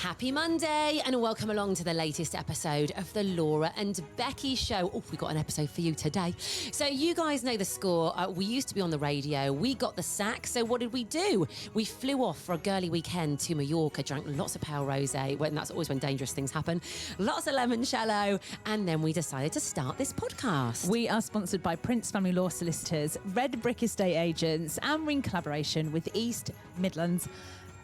Happy Monday and welcome along to the latest episode of the Laura and Becky Show. Oh, we got an episode for you today. So you guys know the score. We used to be on the radio. We got the sack. So what did we do? We flew off for a girly weekend to Mallorca, drank lots of pale rosé, and that's always when dangerous things happen, lots of limoncello, and then we decided to start this podcast. We are sponsored by Prince Family Law Solicitors, Red Brick Estate Agents, and we're in collaboration with East Midlands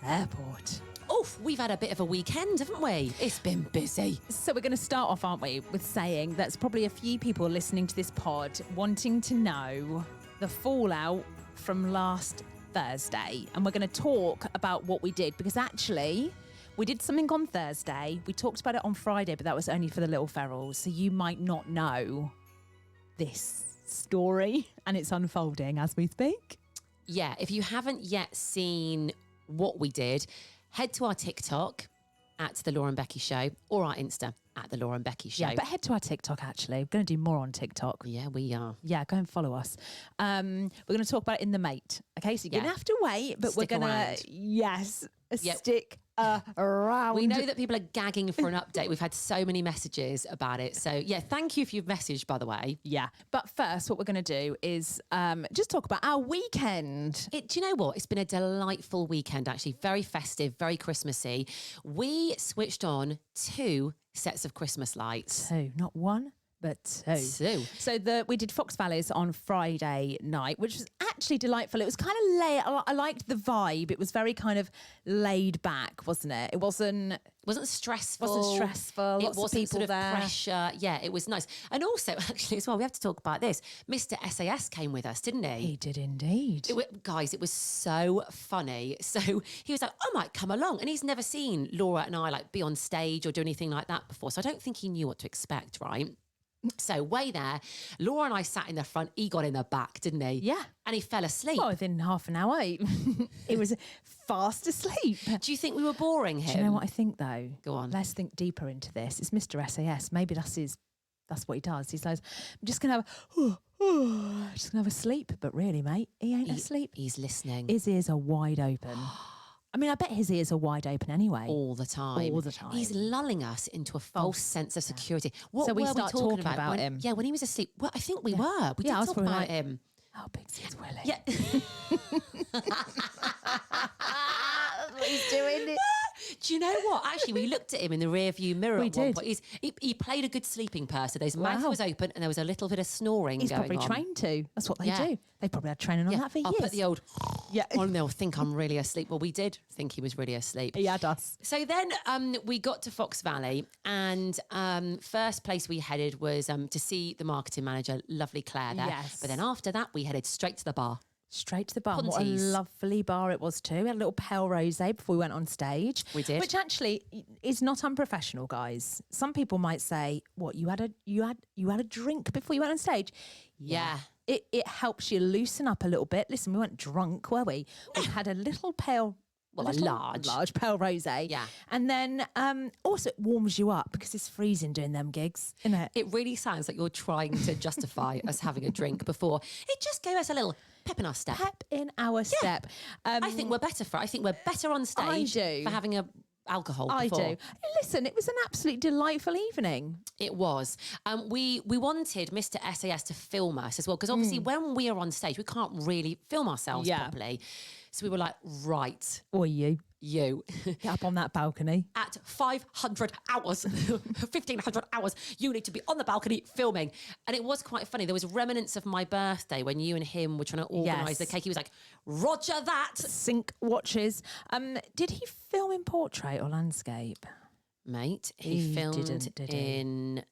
Airport. Oof, we've had a bit of a weekend, haven't we? It's been busy. So we're going to start off, aren't we, with saying that's probably a few people listening to this pod wanting to know the fallout from last Thursday. And we're going to talk about what we did, because actually we did something on Thursday. We talked about it on Friday, but that was only for the little ferals. So you might not know this story, and it's unfolding as we speak. Yeah, if you haven't yet seen what we did, head to our TikTok at The Laura and Becky Show or our Insta at The Laura and Becky Show. Yeah, but head to our TikTok, actually. We're going to do more on TikTok. Yeah, we are. Yeah, go and follow us. We're going to talk about it in the mate. Okay, so you're going to have to wait, but Stick we're going around. to, yes, Yep. stick around. We know that people are gagging for an update. We've had so many messages about it. So yeah, thank you if you've messaged, by the way. Yeah, but first what we're going to do is just talk about our weekend. Do you know what? It's been a delightful weekend, actually. Very festive, very Christmassy. We switched on 2 sets of Christmas lights. 2, not 1, but 2. 2. So we did Fox Valleys on Friday night, which was actually delightful. It was kind of late. I liked the vibe. It was very kind of laid back, wasn't it? It wasn't stressful. Lots It wasn't of people sort of there. pressure. Yeah, it was nice. And also, actually, as well, we have to talk about this. Mr. SAS came with us, didn't he? He did indeed. Guys, it was so funny. So he was like, I might come along. And he's never seen Laura and I like be on stage or do anything like that before. So I don't think he knew what to expect, right? So way there, Laura and I sat in the front. He got in the back, didn't he? Yeah. And he fell asleep. Well, within half an hour, he was fast asleep. Do you think we were boring him? Do you know what I think, though? Go on. Let's think deeper into this. It's Mr. SAS. Maybe that's what he does. He says, I'm just going to have a sleep. But really, mate, he ain't asleep. He's listening. His ears are wide open. I mean, I bet his ears are wide open anyway. All the time. All the time. He's lulling us into a false sense of security. What So we were start talking about when, him. Yeah, when he was asleep. Well, I think we were. We did I was talk probably about like, him. How big's his willy? Yeah. That's what he's doing. Do you know what? Actually, we looked at him in the rear view mirror We at one did. point. He played a good sleeping person. His mouth Wow. was open and there was a little bit of snoring He's going probably on. trained to. That's what they Yeah. do. They probably had training on that for I'll years. put the old Yeah. on. They'll think I'm really asleep. Well, we did think he was really asleep. He had us. So then we got to Fox Valley, and first place we headed was to see the marketing manager, lovely Claire there. Yes. But then after that, we headed straight to the bar. Straight to the bar. What a Ponty's. lovely bar it was too. We had a little pale rosé before we went on stage. We did. Which actually is not unprofessional, guys. Some people might say, "What, you had a drink before you went on stage?" Yeah. It helps you loosen up a little bit. Listen, we weren't drunk, were we? We had a little pale. Well, a little large pale rosé. Yeah. And then also it warms you up because it's freezing doing them gigs, isn't it? It really sounds like you're trying to justify us having a drink before. It just gave us a little pep in our step. Pep in our step. I think we're better on stage do. for having a alcohol I before. do. Listen, it was an absolutely delightful evening. It was. We wanted Mr. SAS to film us as well, because obviously when we are on stage, we can't really film ourselves Yeah. properly. So we were like, right, Or you. you. Get up on that balcony. At 500 hours, 1,500 hours, you need to be on the balcony filming. And it was quite funny. There was remnants of my birthday when you and him were trying to organise Yes. the cake. He was like, Roger that. Sync watches. Did he film in portrait or landscape? Mate, he He filmed didn't, did he? in...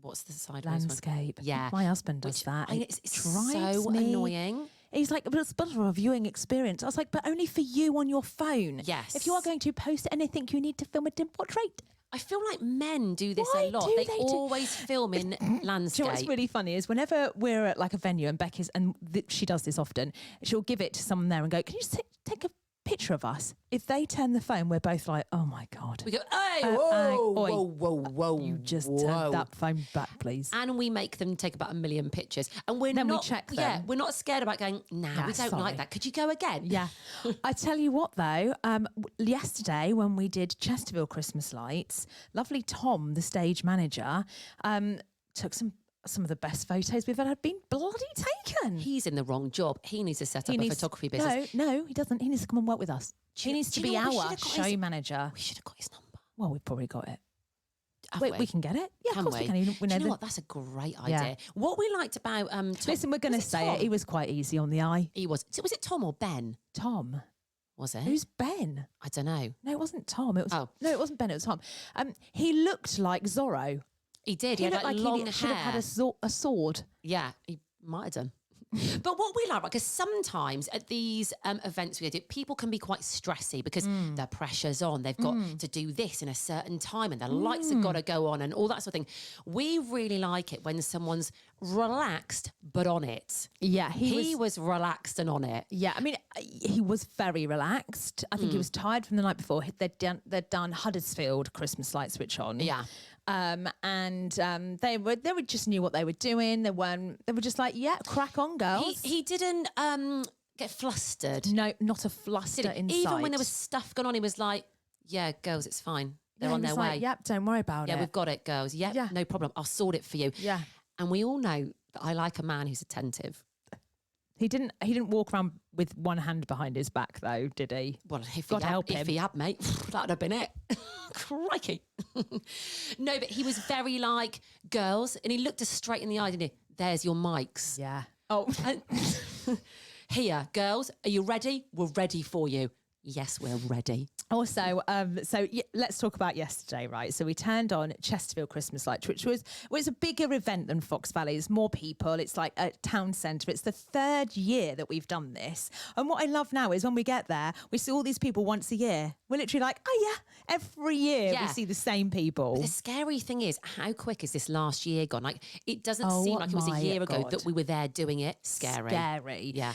What's the sideways Landscape. one? Yeah. My husband does that. I mean, It it's drives so me. annoying. He's like, but it's better a viewing experience. I was like, but only for you on your phone. Yes. If you are going to post anything, you need to film it in portrait. I feel like men do this Why a lot. do They they do- always film in Do you landscape. know what's really funny is whenever we're at like a venue and Becky's, and she does this often, she'll give it to someone there and go, can you just take a picture of us. If they turn the phone, we're both like, oh my God. We go, hey, whoa. You just turn that phone back, please. And we make them take about 1 million pictures. And we're Then not, we check them. Yeah, we're not scared about going, nah, we don't like that. Could you go again? Yeah. I tell you what, though, yesterday when we did Chesterfield Christmas lights, lovely Tom, the stage manager, took some of the best photos we've ever been bloody taken. He's in the wrong job. He needs to set up a photography business. No, he doesn't. He needs to come and work with us. He needs to be our show manager. We should have got his number. Well, we've probably got it. Wait, we can get it. Yeah, of course we can. Do you know what? That's a great idea. Yeah. What we liked about Tom, listen, we're going to say it. He was quite easy on the eye. He was. Was it Tom or Ben? Tom. Was it? Who's Ben? I don't know. No, it wasn't Tom. It was. Oh. No, it wasn't Ben. It was Tom. He looked like Zorro. He did. He had like long hair. He should have had a sword. Yeah, he might have done. But what we like, because sometimes at these events we do, people can be quite stressy because their pressure's on. They've got to do this in a certain time and their lights have got to go on and all that sort of thing. We really like it when someone's relaxed but on it. Yeah, he was relaxed and on it. Yeah, I mean, he was very relaxed. I think he was tired from the night before. They'd done Huddersfield Christmas light switch on. Yeah. They were just knew what they were doing. They were just like, yeah, crack on, girls. He didn't get flustered. No, not a fluster inside. Even when there was stuff going on, he was like, yeah, girls, it's fine. They're on their way. Like, yep, don't worry about it. Yeah, we've got it, girls. Yep, yeah, no problem. I'll sort it for you. Yeah. And we all know that I like a man who's attentive. He didn't walk around with one hand behind his back, though, did he? Well, if he had, mate, that'd have been it. Crikey. No, but he was very like, girls, and he looked us straight in the eye, didn't he? There's your mics. Yeah. Oh. Here, girls, are you ready? We're ready for you. Yes, we're ready. Also, let's talk about yesterday, right? So we turned on Chesterfield Christmas Lights, which was a bigger event than Fox Valley. It's more people. It's like a town centre. It's the 3rd year that we've done this. And what I love now is when we get there, we see all these people once a year. We're literally like, oh yeah, every year we see the same people. But the scary thing is, how quick is this last year gone? Like, it doesn't seem like it was a year ago that we were there doing it. Scary. Yeah.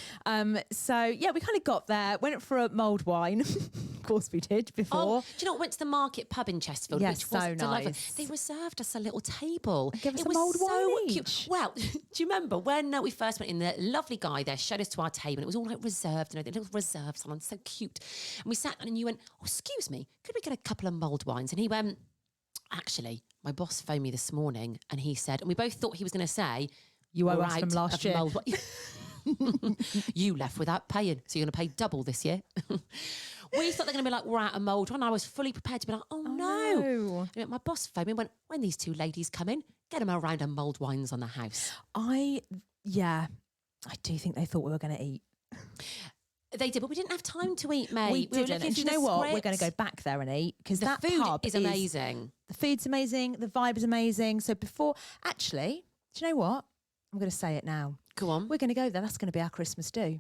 So yeah, we kind of got there, went for a mulled wine. Of course we did before. Oh, do you know what? Went to the Market pub in Chesterfield, yes, which was so delightful. nice. They reserved us a little table. Give us a mulled wine each. Cute. Well, do you remember when we first went in? The lovely guy there showed us to our table. And it was all like reserved, and a little reserve salon, so cute. And we sat down, and you went, "Oh, excuse me, could we get a couple of mulled wines?" And he went, "Actually, my boss phoned me this morning, and he said," and we both thought he was going to say, "You owe us from last year." You left without paying, so you're going to pay double this year. We thought they're going to be like, we're out of mould. And I was fully prepared to be like, oh no. And my boss phoned me and went, when these two ladies come in, get them a round of mulled wines on the house. I do think they thought we were going to eat. They did, but we didn't have time to eat, mate. We didn't. And do you know what? We're going to go back there and eat because that food pub is amazing. The food's amazing. The vibe is amazing. So actually, do you know what? I'm going to say it now. Go on. We're going to go there. That's going to be our Christmas do.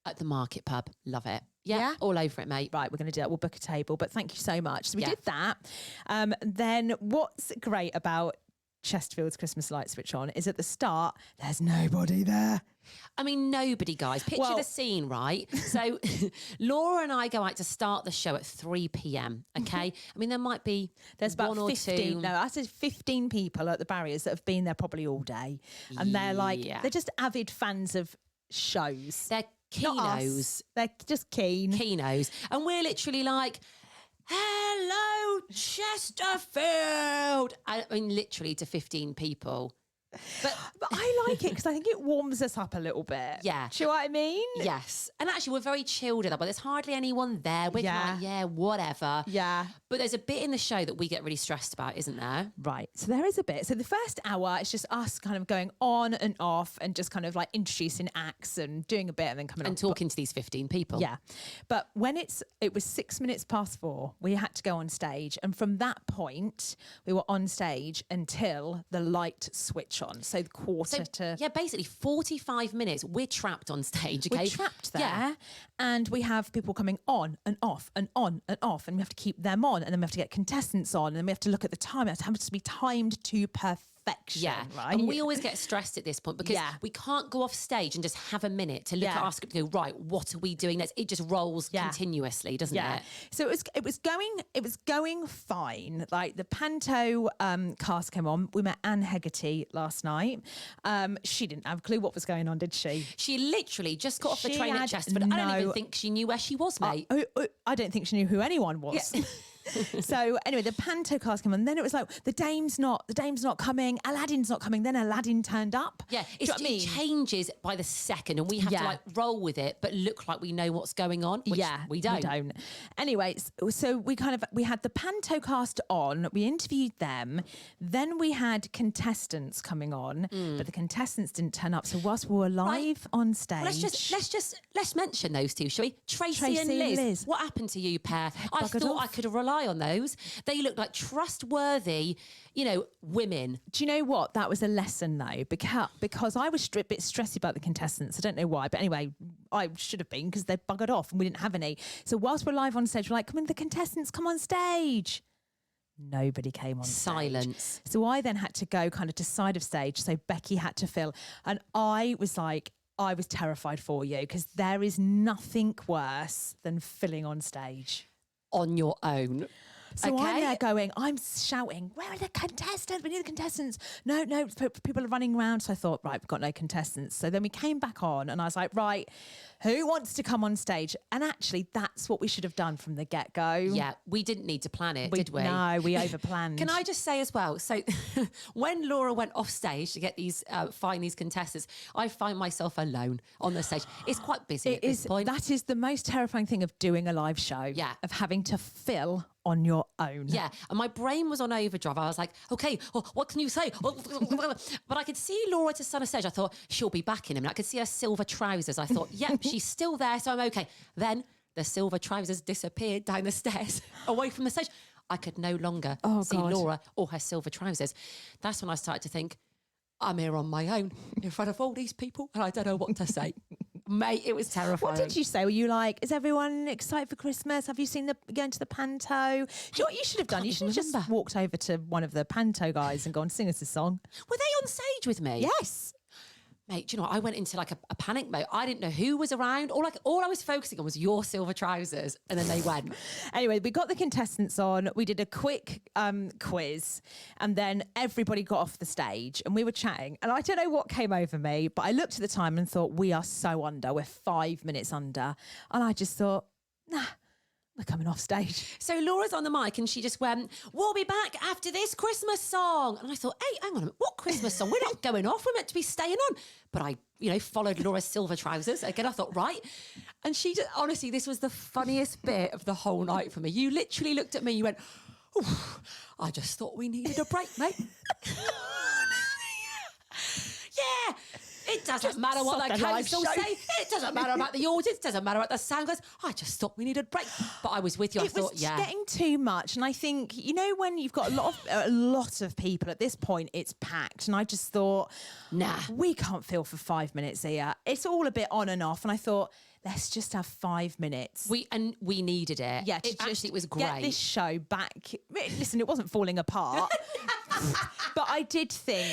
At the Market pub. Love it. Yeah, all over it, mate. Right, we're going to do that. We'll book a table. But thank you so much. So we did that. Then what's great about Chesterfield's Christmas light switch on is at the start, there's nobody there. I mean, nobody, guys. Picture the scene, right? So Laura and I go out to start the show at 3 p.m, okay? I mean, there's about 15. No, I said 15 people at the barriers that have been there probably all day. And they're like, they're just avid fans of shows. They're keenos. They're just keen. Keenos. And we're literally like, hello, Chesterfield. I mean, literally to 15 people. But I like it because I think it warms us up a little bit. Yeah. Do you know what I mean? Yes. And actually, we're very chilled at that, but there's hardly anyone there. We're kind of like, yeah, whatever. Yeah. But there's a bit in the show that we get really stressed about, isn't there? Right. So there is a bit. So the first hour, it's just us kind of going on and off and just kind of like introducing acts and doing a bit and then coming and talking to these 15 people. Yeah. But when it was 6 minutes past 4, we had to go on stage. And from that point, we were on stage until the light switch on. So Yeah, basically 45 minutes, we're trapped on stage, okay? We're trapped there and we have people coming on and off and on and off and we have to keep them on and then we have to get contestants on and then we have to look at the time. It has to be timed to perfection. perfection, Yeah, right? and we always get stressed at this point because we can't go off stage and just have a minute to look at our script and go, right, what are we doing next? It just rolls continuously, doesn't it? So it was going fine. Like the panto cast came on. We met Anne Hegarty last night. She didn't have a clue what was going on, did she? She literally just got off the train at Chesterfield. I don't even think she knew where she was, mate. I don't think she knew who anyone was. Yeah. So anyway, the panto cast came on. Then it was like the dame's not coming. Aladdin's not coming. Then Aladdin turned up. Yeah, it changes by the second, and we have to like roll with it, but look like we know what's going on. Which we don't. Anyway, so we had the panto cast on. We interviewed them. Then we had contestants coming on, but the contestants didn't turn up. So whilst we were live on stage, well, let's mention those two, shall we? Tracy and Liz. What happened to you, pair? I thought I could rely on those. They look like trustworthy, women. Do you know what? That was a lesson though, because I was a bit stressed about the contestants. I don't know why, but anyway, I should have been because they'd buggered off and we didn't have any. So whilst we're live on stage, we're like, come on, the contestants, come on stage. Nobody came on stage. Silence. So I then had to go kind of to side of stage. So Becky had to fill. And I was terrified for you because there is nothing worse than filling on stage. On your own. So I'm there going, I'm shouting, where are the contestants? We need the contestants. No, people are running around. So I thought, right, we've got no contestants. So then we came back on and I was like, right, who wants to come on stage? And actually, that's what we should have done from the get-go. Yeah, we didn't need to plan it, did we? No, we overplanned. Can I just say as well, so when Laura went off stage to get find these contestants, I find myself alone on the stage. It's quite busy at this point. That is the most terrifying thing of doing a live show. Yeah. Of having to fill on your own. Yeah, and my brain was on overdrive. I was like, okay, what can you say? But I could see Laura to center stage. I thought, she'll be back in him. And I could see her silver trousers. I thought, yep, she's still there, so I'm okay. Then the silver trousers disappeared down the stairs away from the stage. I could no longer see Laura or her silver trousers. That's when I started to think, I'm here on my own in front of all these people and I don't know what to say. Mate, it was terrifying. What did you say? Were you like, is everyone excited for Christmas? Have you seen going to the panto? Do you know what you should have done? You should have just walked over to one of the panto guys and gone, sing us a song. Were they on stage with me? Yes. Mate, do you know what? I went into like a panic mode. I didn't know who was around. All I was focusing on was your silver trousers. And then they went. Anyway, we got the contestants on. We did a quick quiz. And then everybody got off the stage. And we were chatting. And I don't know what came over me. But I looked at the time and thought, we are so under. We're 5 minutes under. And I just thought, nah. We're coming off stage. So Laura's on the mic and she just went, we'll be back after this Christmas song. And I thought, hey, hang on a minute, what Christmas song? We're not going off. We're meant to be staying on. But I, followed Laura's silver trousers. Again, I thought, right. And she just, honestly, this was the funniest bit of the whole night for me. You literally looked at me, you went, I just thought we needed a break, mate. Yeah. It doesn't matter what the council say. It doesn't matter about the audience. It doesn't matter about the sound guys. I just thought we needed a break. But I was with you. It was getting too much. And I think, when you've got a lot of people at this point, it's packed. And I just thought, nah, we can't fill for 5 minutes here. It's all a bit on and off. And I thought, let's just have 5 minutes. We needed it. Yeah, it was great. Get this show back. Listen, it wasn't falling apart. But I did think,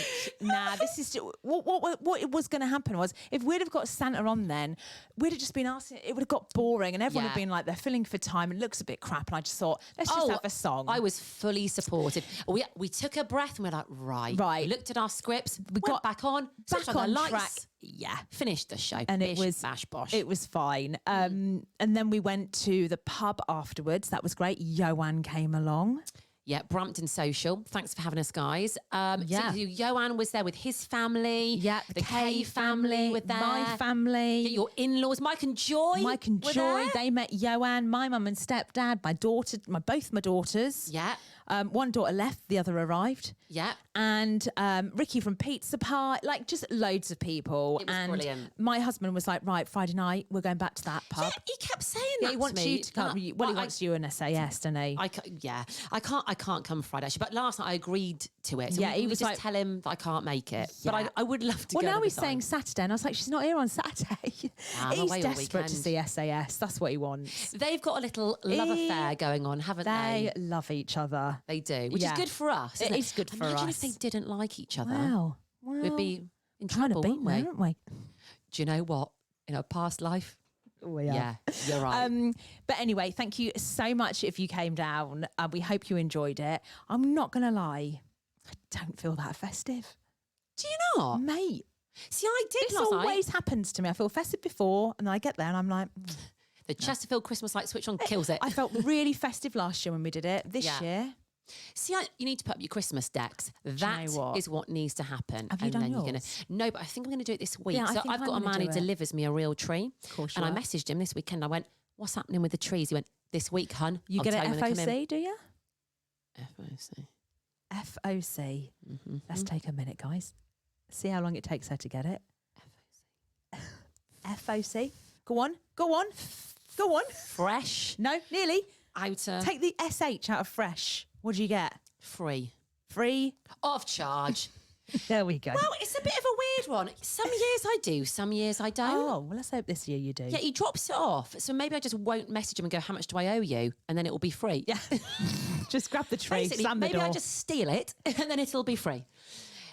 this is what was going to happen was if we'd have got Santa on then, we'd have just been asking. It would have got boring, and everyone would have been like, they're filling for time. It looks a bit crap, and I just thought, let's just have a song. I was fully supportive. We took a breath and we're like, right. We looked at our scripts. We got back on track. Yeah, finished the show. And Bish, it was bash bosh. It was fine. And then we went to the pub afterwards. That was great. Joanne came along. Yeah, Brampton Social. Thanks for having us, guys. So Joanne was there with his family. Yeah, the Kay family were there. My family. Your in-laws, Mike and Joy. There. They met Joanne, my mum and stepdad, my daughter, both my daughters. Yeah. One daughter left, the other arrived. Yeah. And Ricky from Pizza Pie, like just loads of people. It was brilliant. My husband was like, right, Friday night, we're going back to that pub. Yeah, he kept saying that he wants to me. You to come. He wants you an SAS, doesn't he? I can't come Friday, actually. But last night I agreed to it. So he was just like, tell him that I can't make it. Yeah. But I would love to go. Well, now he's saying Saturday, and I was like, she's not here on Saturday. He's desperate to see SAS. That's what he wants. They've got a little love affair going on, haven't they? They love each other. They do, which is good for us. It is good for us. Imagine if they didn't like each other. Wow. We'd be in trying trouble, to beat wouldn't we? aren't we? Do you know what? In a past life, We are. yeah, you're right. But anyway, thank you so much if you came down. We hope you enjoyed it. I'm not going to lie, I don't feel that festive. Do you not? Mate, See, I did this last night. always happens to me. I feel festive before and then I get there and I'm like... The Chesterfield Christmas light switch on kills it. I felt really festive last year when we did it. This year... See, you need to put up your Christmas decks. That is what needs to happen. Have you done yours? No, but I think I'm going to do it this week. Yeah, so I've got a man who delivers me a real tree. Of course and I messaged him this weekend. I went, what's happening with the trees? He went, this week, hun. You get it FOC, do you? FOC. FOC. Let's take a minute, guys. See how long it takes her to get it. FOC. Go on. Go on. Go on. Fresh. No, nearly. Outer. Take the SH out of fresh. What do you get? Free. Free. Off charge. There we go. Well, it's a bit of a weird one. Some years I do, some years I don't. Oh, well, let's hope this year you do. Yeah, he drops it off. So maybe I just won't message him and go, how much do I owe you? And then it will be free. Yeah. Just grab the tree, Basically, slam the maybe door. I just steal it and then it'll be free.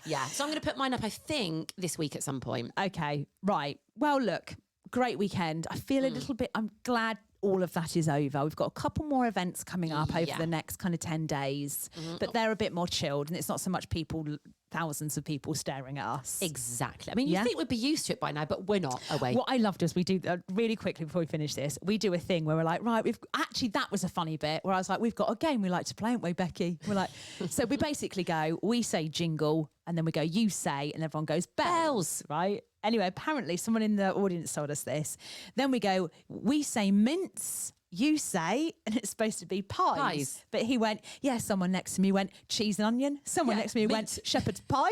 Yeah, so I'm going to put mine up, I think, this week at some point. Okay, right. Well, look, great weekend. I feel a little bit, I'm glad all of that is over. We've got a couple more events coming up over the next kind of 10 days, but they're a bit more chilled and it's not so much people, thousands of people staring at us. Exactly. I mean, you think we'd be used to it by now, but we're not, are we? What I loved is we do, really quickly before we finish this, we do a thing where we're like, right, that was a funny bit where I was like, we've got a game we like to play, haven't we, Becky? We're like, so we basically go, we say jingle, and then we go, you say, and everyone goes, bells, right? Anyway, apparently someone in the audience told us this. Then we go, we say mince, you say, and it's supposed to be pies. But he went, yeah, someone next to me went, cheese and onion. Someone next to me went, shepherd's pie.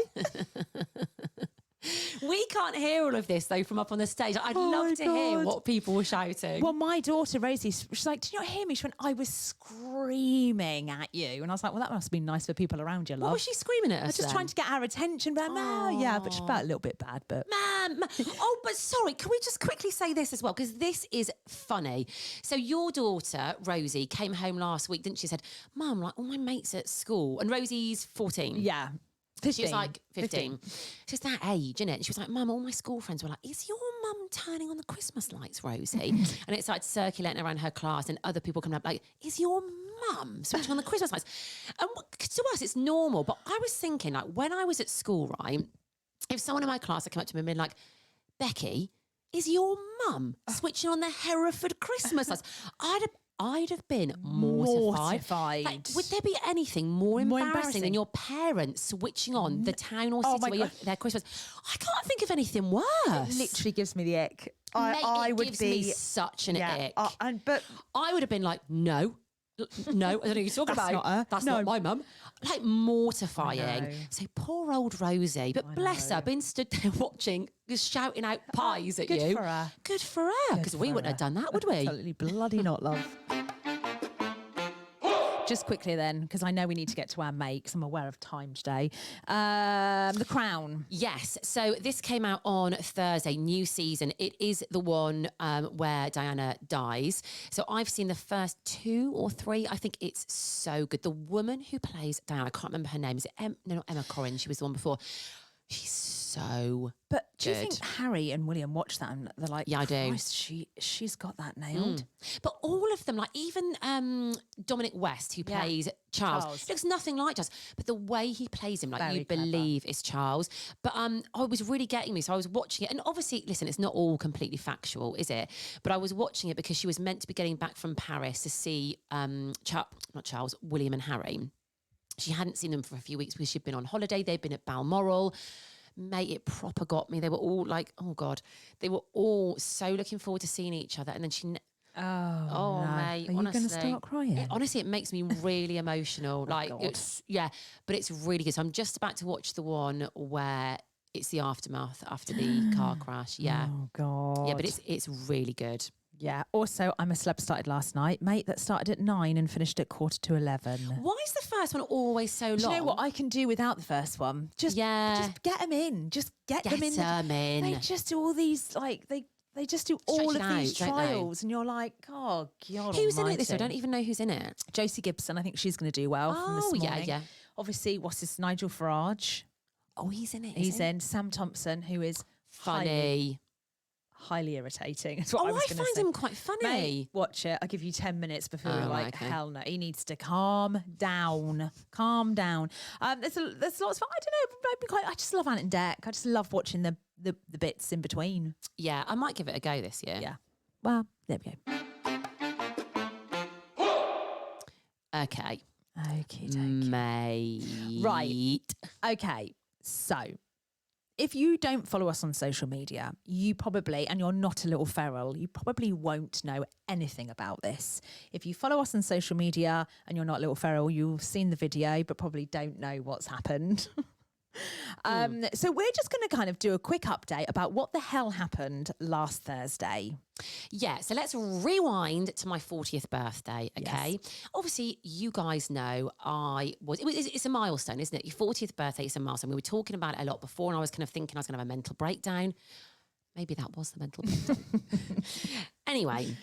We can't hear all of this, though, from up on the stage. I'd love to hear what people were shouting. Well, my daughter, Rosie, she's like, did you not hear me? She went, I was screaming at you. And I was like, well, that must be nice for people around you, love. What was she screaming at us I was just then? trying to get our attention. But yeah, but she felt a little bit bad. But Ma'am. Oh, but sorry, can we just quickly say this as well? Because this is funny. So your daughter, Rosie, came home last week, didn't she? Said, Mum, like all my mates at school. And Rosie's 14. yeah. 15. She was like 15. She's that age, isn't it? And she was like, Mum, all my school friends were like, is your mum turning on the Christmas lights, Rosie? And it started circulating around her class and other people coming up like, is your mum switching on the Christmas lights? And to us, it's normal. But I was thinking, like, when I was at school, right, if someone in my class had come up to me and been like, Becky, is your mum switching on the Hereford Christmas lights? I'd have been mortified. Like, would there be anything more embarrassing than your parents switching on the town or city where their Christmas? I can't think of anything worse. It literally gives me the ick. It gives me such an ick. But I would have been like, no, I don't know what you're talking about. Not her. That's not my mum. Like, mortifying. So poor old Rosie, but bless her, been stood there watching, just shouting out pies at you. Good for her. Good for her, because we wouldn't have done that, would we? Absolutely bloody not, love. Just quickly then, because I know we need to get to our makes. I'm aware of time today. The Crown. Yes. So this came out on Thursday, new season. It is the one where Diana dies. So I've seen the first 2 or 3. I think it's so good. The woman who plays Diana, I can't remember her name. Is it no, not Emma Corrin. She was the one before. She's so But do you good. think Harry and William watch that and they're like, yeah, I do. She's got that nailed. But all of them, like even Dominic West, who plays Charles, looks nothing like Charles. But the way he plays him, like Very you clever. believe it's Charles. But I was really getting me. So I was watching it. And obviously, listen, it's not all completely factual, is it? But I was watching it because she was meant to be getting back from Paris to see William and Harry. She hadn't seen them for a few weeks because she'd been on holiday. They'd been at Balmoral. Mate, it proper got me. They were all like, oh God, they were all so looking forward to seeing each other. And then she... no. mate, Are you honestly. going to start crying? Honestly, it makes me really emotional. Like, it's, but it's really good. So I'm just about to watch the one where it's the aftermath after the car crash. Yeah. Oh, God. Yeah, but it's really good. Yeah. Also, I'm a Celeb started last night, mate, that started at 9 and finished at 11:15. Why is the first one always so long? Do you know what I can do without the first one? Just get them in. Just get them in. Them in. They just do all these, like, they They just do all Stretch of it these out, don't they? trials, and you're like, oh, God Who's in almighty. it this year? I don't even know who's in it. Josie Gibson, I think she's going to do well from this Oh, yeah, morning. yeah. Obviously, what's this, Nigel Farage? Oh, he's in it. He's in. Sam Thompson, who is Funny. highly irritating. That's what Oh, I was I going to find say. him quite funny. Mate, watch it. I'll give you 10 minutes before Oh, you're like, right, okay. hell no. He needs to calm down. Calm down. There's lots of, I don't know, I just love Ant and Dec. I just love watching the bits in between. Yeah, I might give it a go this year. Yeah. Well, there we go. Okay. Okay, Mate. Right. Okay. So, if you don't follow us on social media, you probably, and you're not a little feral, you probably won't know anything about this. If you follow us on social media and you're not a little feral, you've seen the video, but probably don't know what's happened. So we're just going to kind of do a quick update about what the hell happened last Thursday. Yeah, so let's rewind to my 40th birthday, okay? Yes. Obviously, you guys know it's a milestone, isn't it? Your 40th birthday is a milestone. We were talking about it a lot before, and I was kind of thinking I was going to have a mental breakdown. Maybe that was the mental breakdown. Anyway,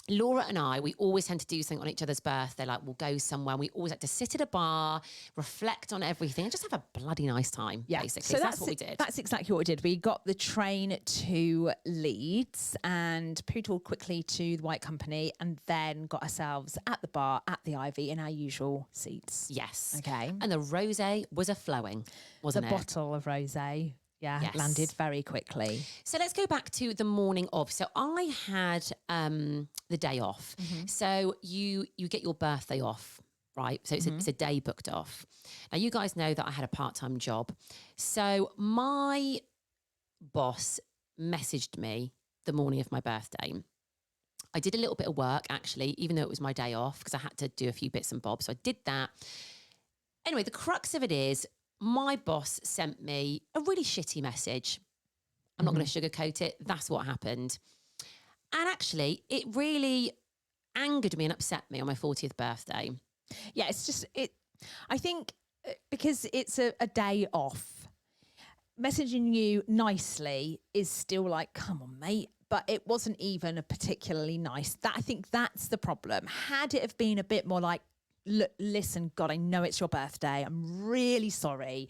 Laura and I, we always tend to do something on each other's birthday. Like, we'll go somewhere. We always like to sit at a bar, reflect on everything, and just have a bloody nice time, basically. So that's what we did. That's exactly what we did. We got the train to Leeds and pootled quickly to the White Company and then got ourselves at the bar at the Ivy in our usual seats. Yes. Okay. And the rosé was a-flowing, wasn't The it? bottle of rosé. Yeah, Yes. landed very quickly. So let's go back to the morning of. So I had the day off. So you get your birthday off, right? So it's a day booked off. Now you guys know that I had a part-time job. So my boss messaged me the morning of my birthday. I did a little bit of work actually, even though it was my day off, because I had to do a few bits and bobs. So I did that. Anyway, the crux of it is, my boss sent me a really shitty message. I'm not going to sugarcoat it. That's what happened. And actually, it really angered me and upset me on my 40th birthday. Yeah, it's just, I think because it's a day off, messaging you nicely is still like, come on, mate. But it wasn't even a particularly nice. I think that's the problem. Had it have been a bit more like, look, listen, God, I know it's your birthday. I'm really sorry.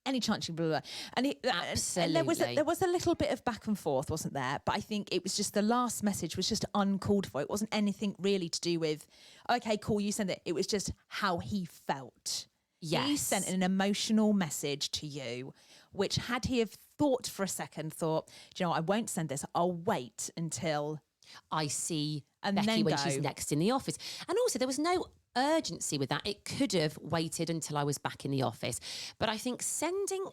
Any chance you blah, blah, blah. And there was a little bit of back and forth, wasn't there? But I think it was just the last message was just uncalled for. It wasn't anything really to do with, okay, cool, you sent it. It was just how he felt. Yes. He sent an emotional message to you, which had he have thought for a second, do you know what, I won't send this. I'll wait until I see and Becky then when go. she's next in the office. And also there was no urgency with that. It could have waited until I was back in the office. But I think sending,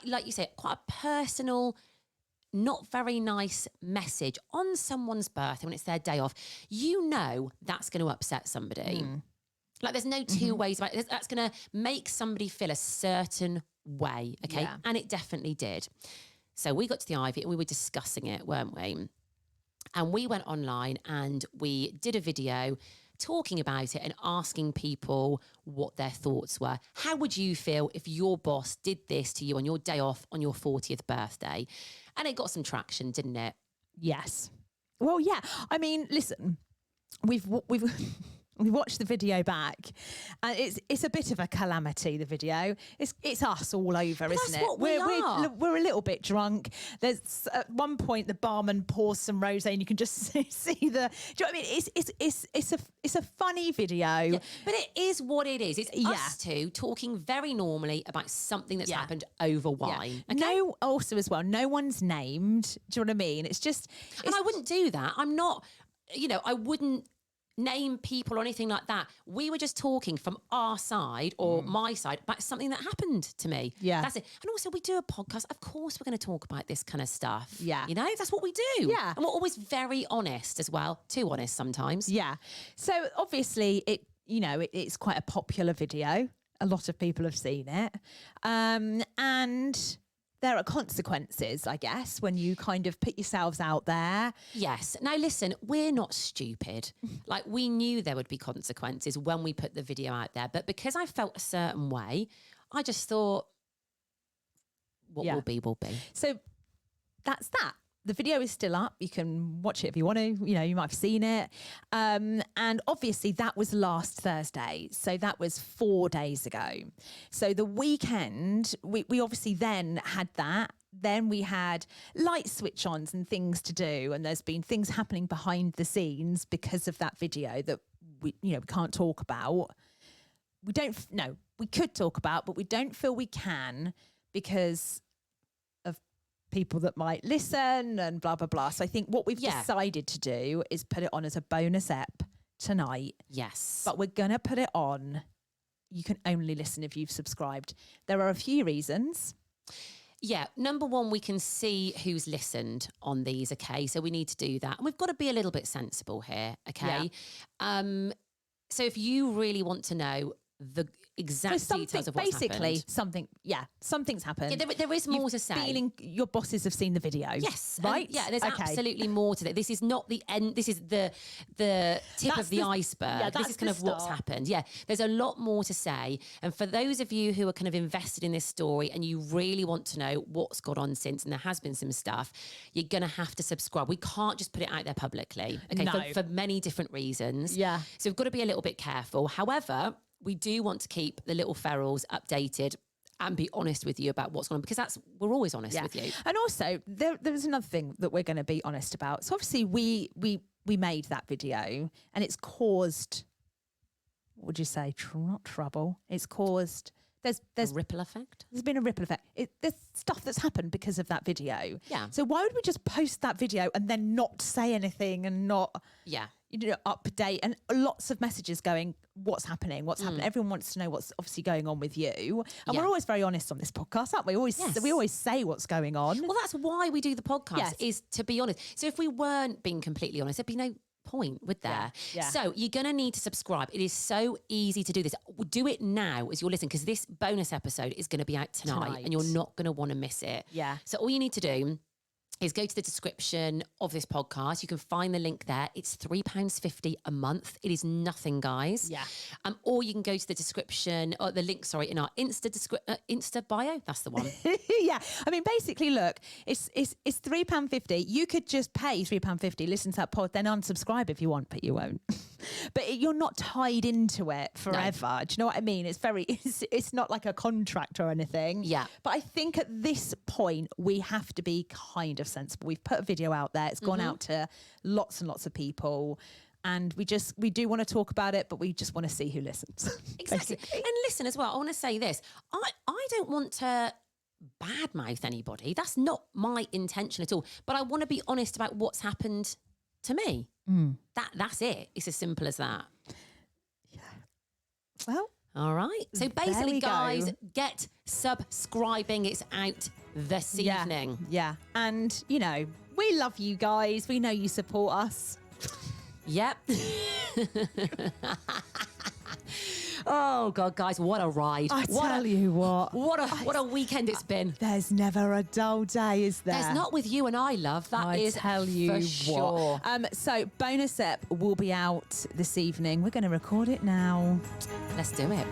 like you say, quite a personal, not very nice message on someone's birthday when it's their day off, you know that's going to upset somebody. Like there's no two ways about it. That's going to make somebody feel a certain way, okay? Yeah. And it definitely did. So we got to the Ivy and we were discussing it, weren't we? And we went online and we did a video talking about it and asking people what their thoughts were. How would you feel if your boss did this to you on your day off on your 40th birthday? And it got some traction, didn't it? Yes. Well, yeah. I mean, listen, we've we watched the video back, and it's a bit of a calamity. The video, it's us all over, But isn't that's it? what we are. We're a little bit drunk. There's at one point the barman pours some rosé, and you can just see the. Do you know what I mean? It's a funny video. Yeah, but it is what it is. It's Yeah. us two talking very normally about something that's Yeah. happened over wine. Okay? No, also as well, no one's named. Do you know what I mean? It's just, And I wouldn't do that. I'm not, I wouldn't name people or anything like that. We were just talking from our side or my side about something that happened to me. Yeah. That's it. And also we do a podcast. Of course we're going to talk about this kind of stuff. Yeah. That's what we do. Yeah. And we're always very honest as well. Too honest sometimes. Yeah. So obviously it's quite a popular video. A lot of people have seen it. And there are consequences, I guess, when you kind of put yourselves out there. Yes. Now, listen, we're not stupid. Like, we knew there would be consequences when we put the video out there. But because I felt a certain way, I just thought, what will be, will be. So that's that. the video is still up. You can watch it if you want to. You know, you might have seen it. And obviously that was last Thursday. So that was 4 days ago. So the weekend, we obviously then had that. Then we had light switch ons and things to do. And there's been things happening behind the scenes because of that video that we can't talk about. We could talk about, but we don't feel we can because of people that might listen and blah, blah, blah. So I think what we've decided to do is put it on as a bonus ep tonight. Yes. But we're going to put it on. You can only listen if you've subscribed. There are a few reasons. Yeah. Number one, we can see who's listened on these. Okay. So we need to do that. And we've got to be a little bit sensible here. Okay. Yeah. So if you really want to know the exact details of what's happened. Something's happened. Yeah, there is more to say. Feeling your bosses have seen the video. Yes. Right? There's absolutely more to it. This is not the end. This is the tip of the iceberg. Yeah, this is kind of what's happened. Yeah. There's a lot more to say. And for those of you who are kind of invested in this story and you really want to know what's gone on since, and there has been some stuff, you're going to have to subscribe. We can't just put it out there publicly. Okay. No. For many different reasons. Yeah. So we've got to be a little bit careful. However, we do want to keep the little ferals updated and be honest with you about what's going on, because we're always honest with you. And also, there's another thing that we're going to be honest about. So obviously, we made that video, and it's caused, what would you say, not trouble? It's caused. There's a ripple effect. There's been a ripple effect. There's stuff that's happened because of that video. Yeah. So why would we just post that video and then not say anything and not update, and lots of messages going, what's happening? Everyone wants to know what's obviously going on with you. And we're always very honest on this podcast, aren't we? We always say what's going on. Well, that's why we do the podcast, is to be honest. So if we weren't being completely honest, there'd be no point, would there? Yeah. So you're going to need to subscribe. It is so easy to do this. Do it now as you're listening, because this bonus episode is going to be out tonight and you're not going to want to miss it. Yeah. So all you need to do is go to the description of this podcast. You can find the link there. It's £3.50 a month. It is nothing, guys. Yeah. Or you can go to the description, or the link, in our Insta bio. That's the one. Yeah. I mean, basically, look, it's £3.50. You could just pay £3.50, listen to that pod, then unsubscribe if you want, but you won't. But you're not tied into it forever. No. Do you know what I mean? It's not like a contract or anything. Yeah. But I think at this point, we have to be kind of sensible. We've put a video out there. It's gone out to lots and lots of people. And we do want to talk about it, but we just want to see who listens. Exactly. And listen as well, I want to say this. I don't want to badmouth anybody. That's not my intention at all. But I want to be honest about what's happened to me. That's it. It's as simple as that. Yeah. Well. All right. So basically, guys, get subscribing. It's out this evening. Yeah. And, we love you guys. We know you support us. Yep. Oh God, guys, what a ride! I tell you what a weekend it's been. There's never a dull day, is there? There's not with you and I, love. That is tell you for sure. So bonus ep will be out this evening. We're going to record it now. Let's do it.